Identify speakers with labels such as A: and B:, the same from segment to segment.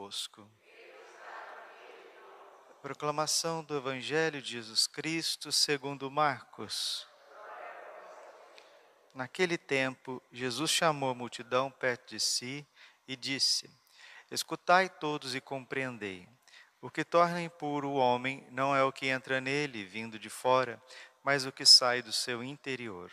A: convosco. Proclamação do Evangelho de Jesus Cristo segundo Marcos. Naquele tempo, Jesus chamou a multidão perto de si e disse: Escutai todos e compreendei. O que torna impuro o homem não é o que entra nele, vindo de fora, mas o que sai do seu interior.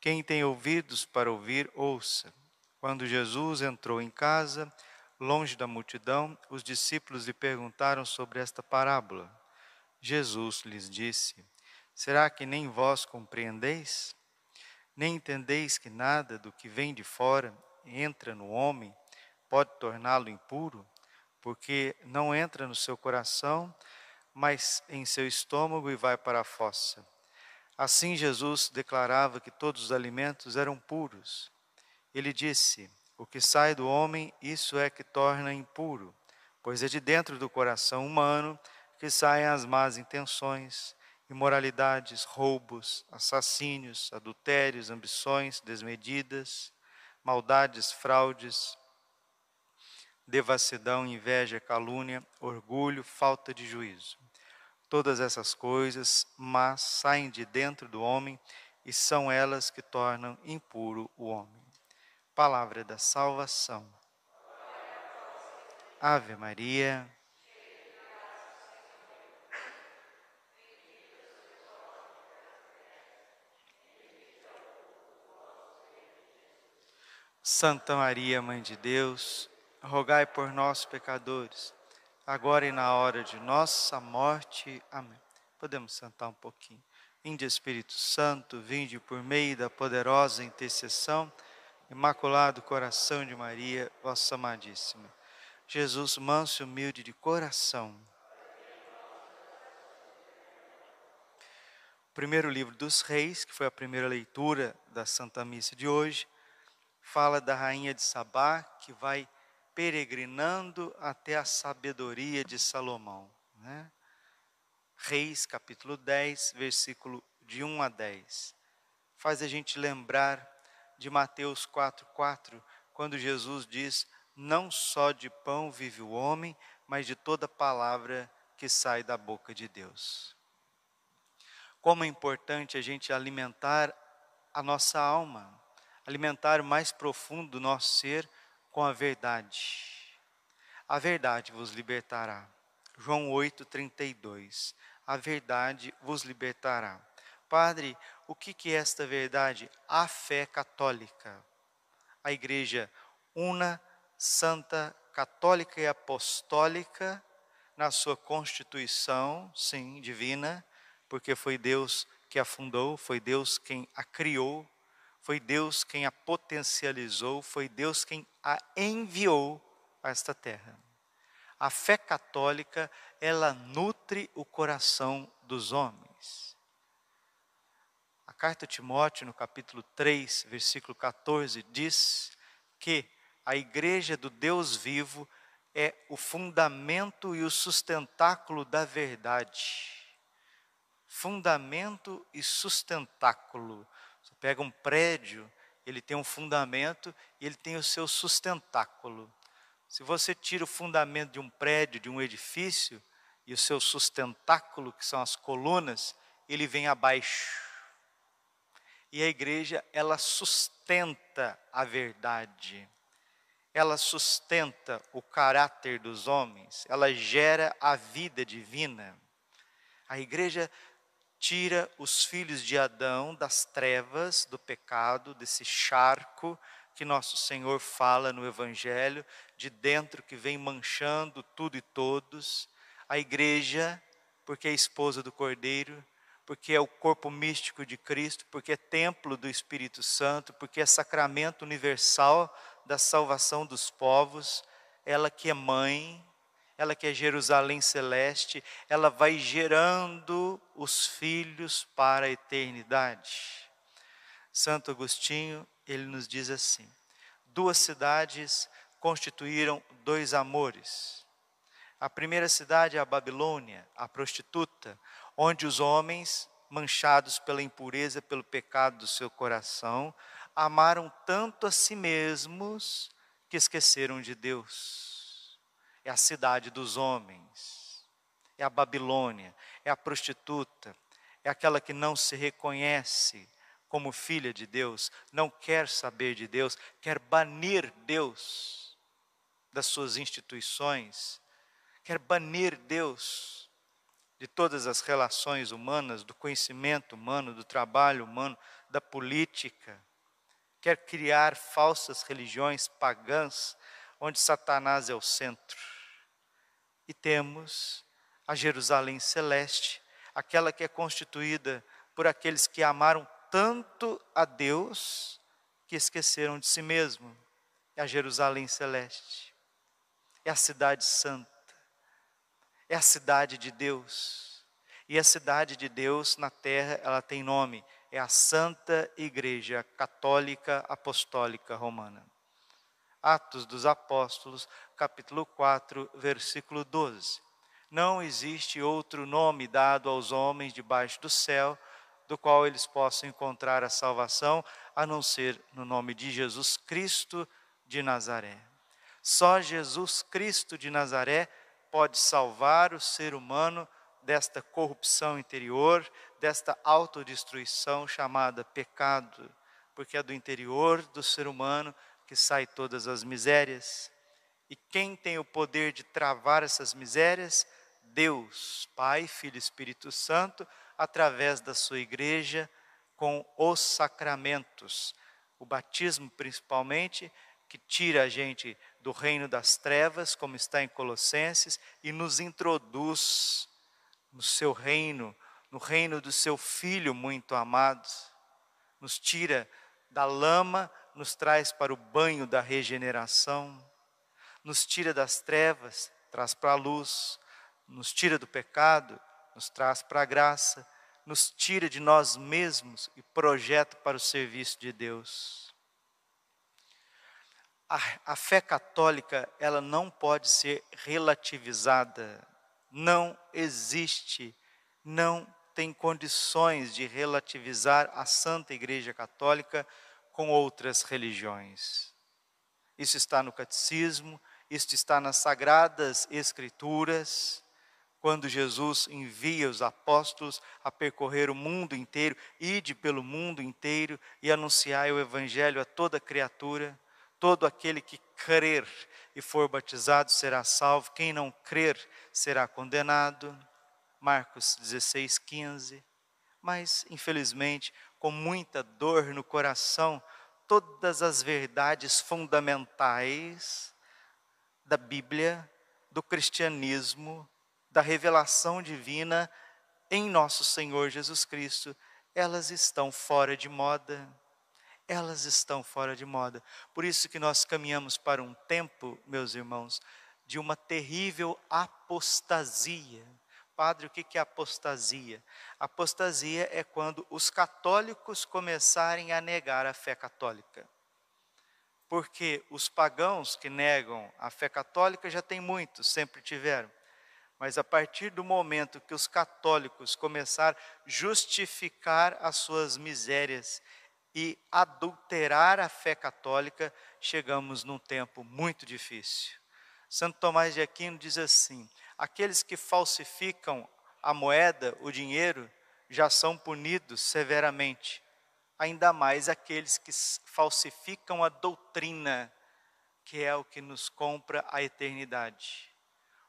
A: Quem tem ouvidos para ouvir, ouça. Quando Jesus entrou em casa, longe da multidão, os discípulos lhe perguntaram sobre esta parábola. Jesus lhes disse: Será que nem vós compreendeis? Nem entendeis que nada do que vem de fora entra no homem, pode torná-lo impuro? Porque não entra no seu coração, mas em seu estômago e vai para a fossa. Assim Jesus declarava que todos os alimentos eram puros. Ele disse: O que sai do homem, isso é que torna impuro, pois é de dentro do coração humano que saem as más intenções, imoralidades, roubos, assassínios, adultérios, ambições desmedidas, maldades, fraudes, devassidão, inveja, calúnia, orgulho, falta de juízo. Todas essas coisas más saem de dentro do homem e são elas que tornam impuro o homem. Palavra da salvação. Ave Maria. Santa Maria, Mãe de Deus, rogai por nós, pecadores, agora e na hora de nossa morte. Amém. Podemos sentar um pouquinho. Vinde, Espírito Santo, vinde por meio da poderosa intercessão, Imaculado Coração de Maria, vossa amadíssima. Jesus, manso e humilde de coração. O primeiro livro dos Reis, que foi a primeira leitura da Santa Missa de hoje, fala da rainha de Sabá, que vai peregrinando até a sabedoria de Salomão, né? Reis, capítulo 10, versículo de 1 a 10. Faz a gente lembrar de Mateus 4,4, quando Jesus diz: Não só de pão vive o homem, mas de toda palavra que sai da boca de Deus. Como é importante a gente alimentar a nossa alma, alimentar o mais profundo do nosso ser com a verdade. A verdade vos libertará. João 8,32. A verdade vos libertará. Padre, o que é esta verdade? A fé católica. A Igreja una, santa, católica e apostólica na sua constituição, sim, divina, porque foi Deus que a fundou, foi Deus quem a criou, foi Deus quem a potencializou, foi Deus quem a enviou a esta terra. A fé católica, ela nutre o coração dos homens. A carta a Timóteo, no capítulo 3, versículo 14, diz que a igreja do Deus vivo é o fundamento e o sustentáculo da verdade. Fundamento e sustentáculo. Você pega um prédio, ele tem um fundamento e ele tem o seu sustentáculo. Se você tira o fundamento de um prédio, de um edifício, e o seu sustentáculo, que são as colunas, ele vem abaixo. E a igreja, ela sustenta a verdade. Ela sustenta o caráter dos homens. Ela gera a vida divina. A igreja tira os filhos de Adão das trevas, do pecado, desse charco que nosso Senhor fala no Evangelho, de dentro que vem manchando tudo e todos. A igreja, porque é esposa do Cordeiro, porque é o corpo místico de Cristo, porque é templo do Espírito Santo, porque é sacramento universal da salvação dos povos, ela que é mãe, ela que é Jerusalém celeste, ela vai gerando os filhos para a eternidade. Santo Agostinho, ele nos diz assim: 2 cidades constituíram 2 amores. A primeira cidade é a Babilônia, a prostituta, onde os homens, manchados pela impureza, pelo pecado do seu coração, amaram tanto a si mesmos que esqueceram de Deus. é a cidade dos homens, é a Babilônia, é a prostituta, é aquela que não se reconhece como filha de Deus, não quer saber de Deus, quer banir Deus das suas instituições, quer banir Deus de todas as relações humanas, do conhecimento humano, do trabalho humano, da política, quer criar falsas religiões pagãs, onde Satanás é o centro. E temos a Jerusalém celeste, aquela que é constituída por aqueles que amaram tanto a Deus, que esqueceram de si mesmo. É a Jerusalém celeste, é a cidade santa, é a cidade de Deus. E a cidade de Deus na terra, ela tem nome, é a Santa Igreja Católica Apostólica Romana. Atos dos Apóstolos, capítulo 4, versículo 12. Não existe outro nome dado aos homens debaixo do céu, do qual eles possam encontrar a salvação, a não ser no nome de Jesus Cristo de Nazaré. Só Jesus Cristo de Nazaré pode salvar o ser humano desta corrupção interior, desta autodestruição chamada pecado, porque é do interior do ser humano que sai todas as misérias. E quem tem o poder de travar essas misérias? Deus, Pai, Filho e Espírito Santo, através da sua igreja, com os sacramentos. O batismo, principalmente, que tira a gente do reino das trevas, como está em Colossenses, e nos introduz no seu reino, no reino do seu Filho muito amado. Nos tira da lama, nos traz para o banho da regeneração. Nos tira das trevas, traz para a luz. Nos tira do pecado, nos traz para a graça. Nos tira de nós mesmos e projeta para o serviço de Deus. A fé católica, ela não pode ser relativizada. Não existe, não tem condições de relativizar a Santa Igreja Católica com outras religiões. Isso está no Catecismo, isso está nas Sagradas Escrituras, quando Jesus envia os apóstolos a percorrer o mundo inteiro, ide pelo mundo inteiro e anunciai o Evangelho a toda criatura. Todo aquele que crer e for batizado será salvo, quem não crer será condenado. Marcos 16, 15. Mas, infelizmente, com muita dor no coração, todas as verdades fundamentais da Bíblia, do cristianismo, da revelação divina em nosso Senhor Jesus Cristo, elas estão fora de moda. Elas estão fora de moda. Por isso que nós caminhamos para um tempo, meus irmãos, de uma terrível apostasia. Padre, o que é apostasia? Apostasia é quando os católicos começarem a negar a fé católica. Porque os pagãos que negam a fé católica já tem muitos, sempre tiveram. Mas a partir do momento que os católicos começarem a justificar as suas misérias e adulterar a fé católica, chegamos num tempo muito difícil. Santo Tomás de Aquino diz assim: aqueles que falsificam a moeda, o dinheiro, já são punidos severamente. Ainda mais aqueles que falsificam a doutrina, que é o que nos compra a eternidade.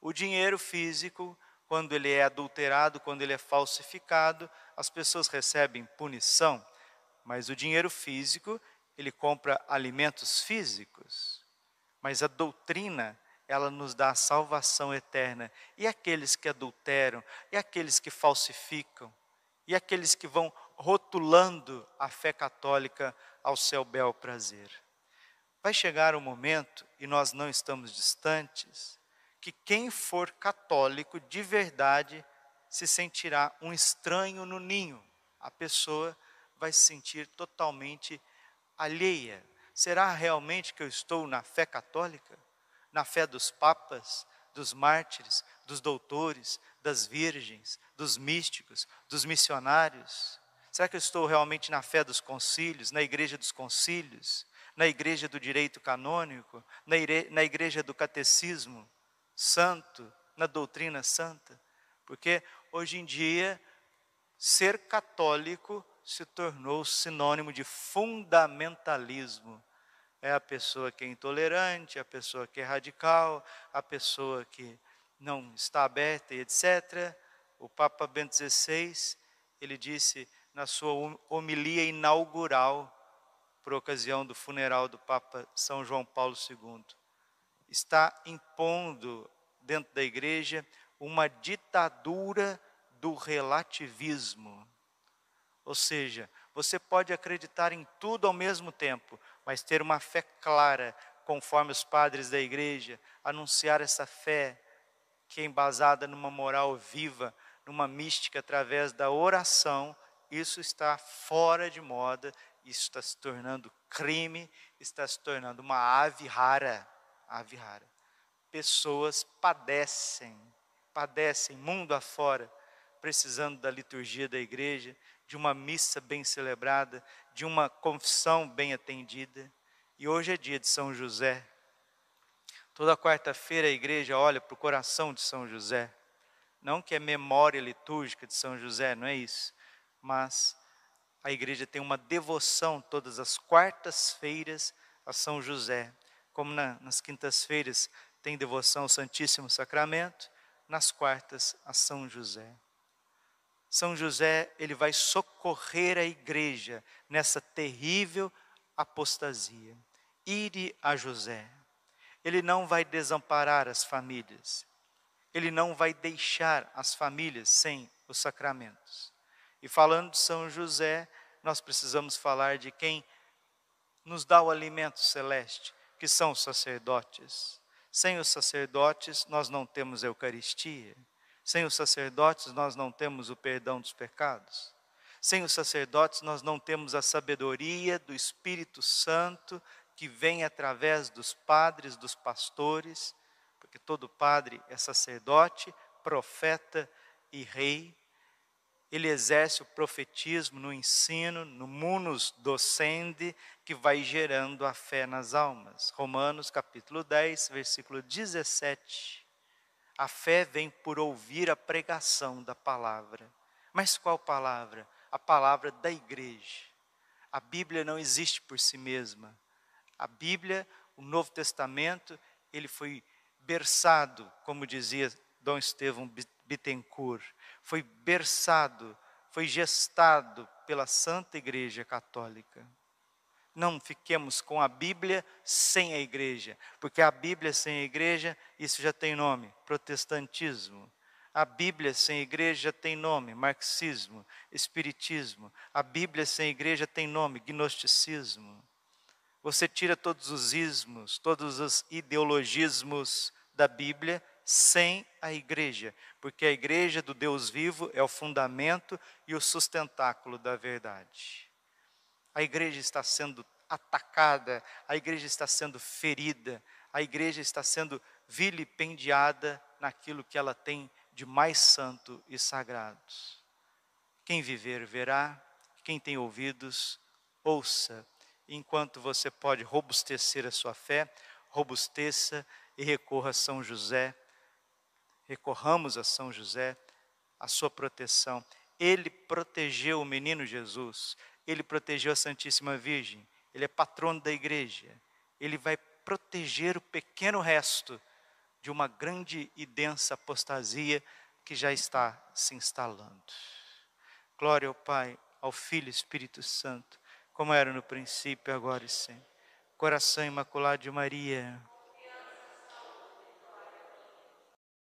A: O dinheiro físico, quando ele é adulterado, quando ele é falsificado, as pessoas recebem punição. Mas o dinheiro físico, ele compra alimentos físicos. Mas a doutrina, ela nos dá a salvação eterna. E aqueles que adulteram, e aqueles que falsificam, e aqueles que vão rotulando a fé católica ao seu bel prazer. Vai chegar um momento, e nós não estamos distantes, que quem for católico de verdade se sentirá um estranho no ninho. A pessoa vai se sentir totalmente alheia. Será realmente que eu estou na fé católica? Na fé dos papas, dos mártires, dos doutores, das virgens, dos místicos, dos missionários? Será que eu estou realmente na fé dos concílios, na igreja dos concílios, na igreja do direito canônico, na igreja do catecismo? santo, na doutrina santa, porque hoje em dia ser católico se tornou sinônimo de fundamentalismo. É a pessoa que é intolerante, a pessoa que é radical, a pessoa que não está aberta e etc. O Papa Bento XVI, ele disse na sua homilia inaugural, por ocasião do funeral do Papa São João Paulo II, está impondo dentro da igreja uma ditadura do relativismo. Ou seja, você pode acreditar em tudo ao mesmo tempo, mas ter uma fé clara, conforme os padres da igreja, anunciar essa fé que é embasada numa moral viva, numa mística através da oração. Isso está fora de moda, isso está se tornando crime, está se tornando uma ave rara. Ave rara. Pessoas padecem mundo afora, precisando da liturgia da igreja, de uma missa bem celebrada, de uma confissão bem atendida. E hoje é dia de São José. Toda quarta-feira a igreja olha para o coração de São José. Não que é memória litúrgica de São José, não é isso. Mas a igreja tem uma devoção todas as quartas-feiras a São José. Como nas quintas-feiras tem devoção ao Santíssimo Sacramento, nas quartas a São José. São José, ele vai socorrer a igreja nessa terrível apostasia. Ide a José. Ele não vai desamparar as famílias. Ele não vai deixar as famílias sem os sacramentos. E falando de São José, nós precisamos falar de quem nos dá o alimento celeste, que são os sacerdotes. Sem os sacerdotes, nós não temos Eucaristia. Sem os sacerdotes, nós não temos o perdão dos pecados. Sem os sacerdotes, nós não temos a sabedoria do Espírito Santo, que vem através dos padres, dos pastores, porque todo padre é sacerdote, profeta e rei. Ele exerce o profetismo no ensino, no munus docende, que vai gerando a fé nas almas. Romanos capítulo 10, versículo 17. A fé vem por ouvir a pregação da palavra. Mas qual palavra? A palavra da igreja. A Bíblia não existe por si mesma. A Bíblia, o Novo Testamento, ele foi berçado, como dizia Dom Estevão Bittencourt, foi berçado, foi gestado pela Santa Igreja Católica. Não fiquemos com a Bíblia sem a igreja, porque a Bíblia sem a igreja, isso já tem nome, protestantismo. A Bíblia sem a igreja tem nome, marxismo, espiritismo. A Bíblia sem a igreja tem nome, gnosticismo. Você tira todos os ismos, todos os ideologismos da Bíblia sem a igreja, porque a igreja do Deus vivo é o fundamento e o sustentáculo da verdade. A igreja está sendo atacada, a igreja está sendo ferida, a igreja está sendo vilipendiada naquilo que ela tem de mais santo e sagrado. Quem viver, verá, quem tem ouvidos, ouça. Enquanto você pode robustecer a sua fé, robusteça e recorra a São José. Recorramos a São José, a sua proteção. Ele protegeu o menino Jesus, ele protegeu a Santíssima Virgem, ele é patrono da igreja. Ele vai proteger o pequeno resto de uma grande e densa apostasia que já está se instalando. Glória ao Pai, ao Filho e Espírito Santo, como era no princípio, agora e sempre. Coração Imaculado de Maria,